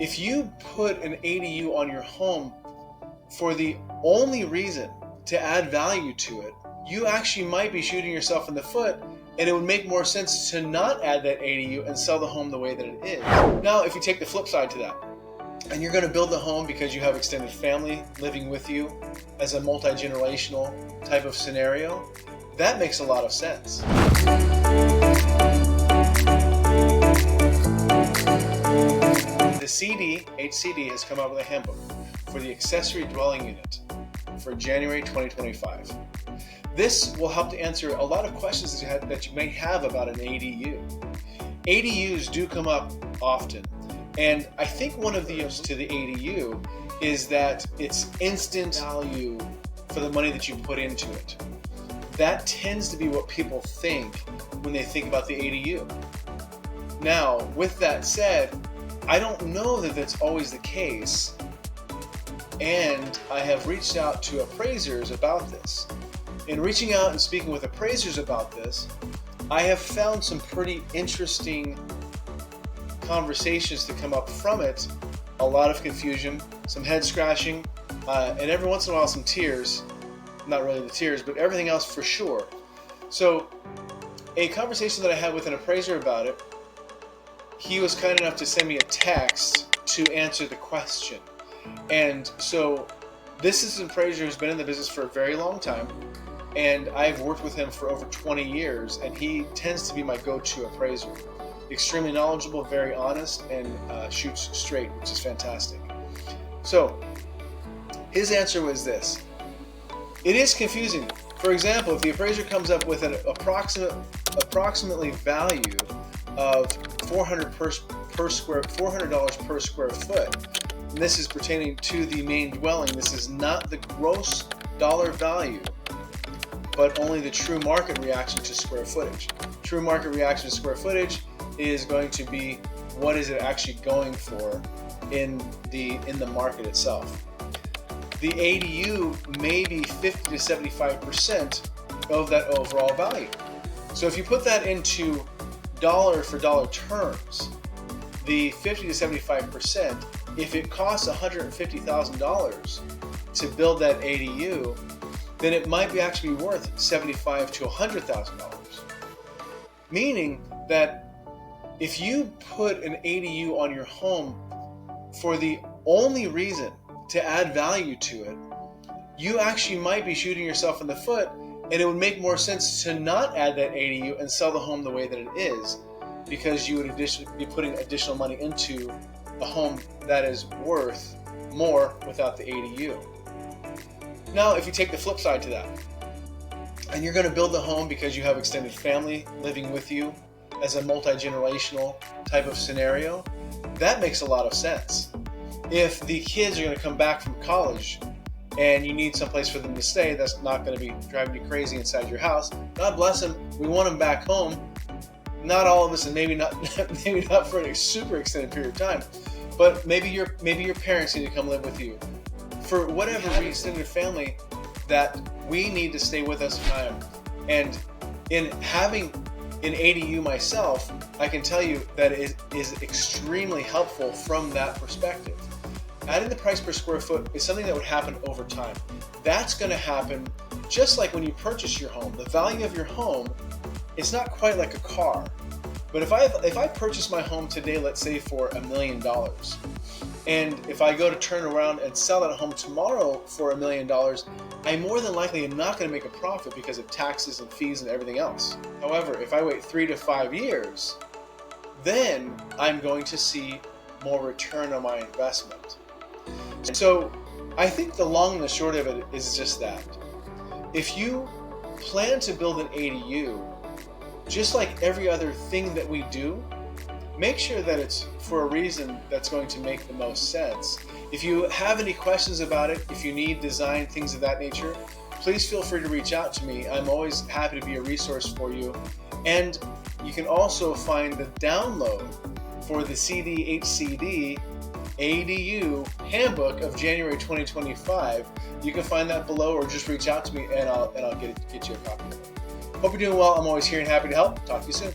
If you put an ADU on your home for the only reason to add value to it, you actually might be shooting yourself in the foot, and it would make more sense to not add that ADU and sell the home the way that it is. Now, if you take the flip side to that, and you're going to build the home because you have extended family living with you as a multi-generational type of scenario, that makes a lot of sense. The CDHCD has come out with a handbook for the Accessory Dwelling Unit for January 2025. This will help to answer a lot of questions that you may have about an ADU. ADUs do come up often, and I think one of the issues to the ADU is that it's instant value for the money that you put into it. That tends to be what people think when they think about the ADU. Now, with that said, I don't know that that's always the case, and I have reached out to appraisers about this. In reaching out and speaking with appraisers about this, I have found some pretty interesting conversations to come up from it. A lot of confusion, some head scratching, and every once in a while some tears. Not really the tears, but everything else for sure. So a conversation that I had with an appraiser about it, he was kind enough to send me a text to answer the question. And so this is an appraiser who's been in the business for a very long time, and I've worked with him for over 20 years, and he tends to be my go-to appraiser. Extremely knowledgeable, very honest, and shoots straight, which is fantastic. So his answer was this. It is confusing. For example, if the appraiser comes up with an approximately value of $400 per square foot, and this is pertaining to the main dwelling. This is not the gross dollar value, but only the true market reaction to square footage. True market reaction to square footage is going to be what is it actually going for in the market itself. The ADU may be 50 to 75% of that overall value. So if you put that into dollar for dollar terms, the 50 to 75%, if it costs $150,000 to build that ADU, then it might be actually worth $75,000 to $100,000. Meaning that if you put an ADU on your home for the only reason to add value to it, you actually might be shooting yourself in the foot, and it would make more sense to not add that ADU and sell the home the way that it is, because you would be putting additional money into a home that is worth more without the ADU. Now, if you take the flip side to that, and you're going to build the home because you have extended family living with you as a multi-generational type of scenario, that makes a lot of sense. If the kids are going to come back from college and you need someplace for them to stay that's not going to be driving you crazy inside your house, God bless them, we want them back home. Not all of us, and maybe not for a super extended period of time, but maybe your parents need to come live with you. For whatever reason, extended family that we need to stay with us time. And in having an ADU myself, I can tell you that it is extremely helpful from that perspective. Adding the price per square foot is something that would happen over time. That's going to happen just like when you purchase your home. The value of your home, it's not quite like a car. But if I purchase my home today, let's say for $1 million, and if I go to turn around and sell that home tomorrow for $1 million, I more than likely am not going to make a profit because of taxes and fees and everything else. However, if I wait 3 to 5 years, then I'm going to see more return on my investment. So I think the long and the short of it is just that. If you plan to build an ADU, just like every other thing that we do, make sure that it's for a reason that's going to make the most sense. If you have any questions about it, if you need design, things of that nature, please feel free to reach out to me. I'm always happy to be a resource for you. And you can also find the download for the CDHCD ADU Handbook of January 2025. You can find that below, or just reach out to me and I'll get you a copy of it. Hope you're doing well. I'm always here and happy to help. Talk to you soon.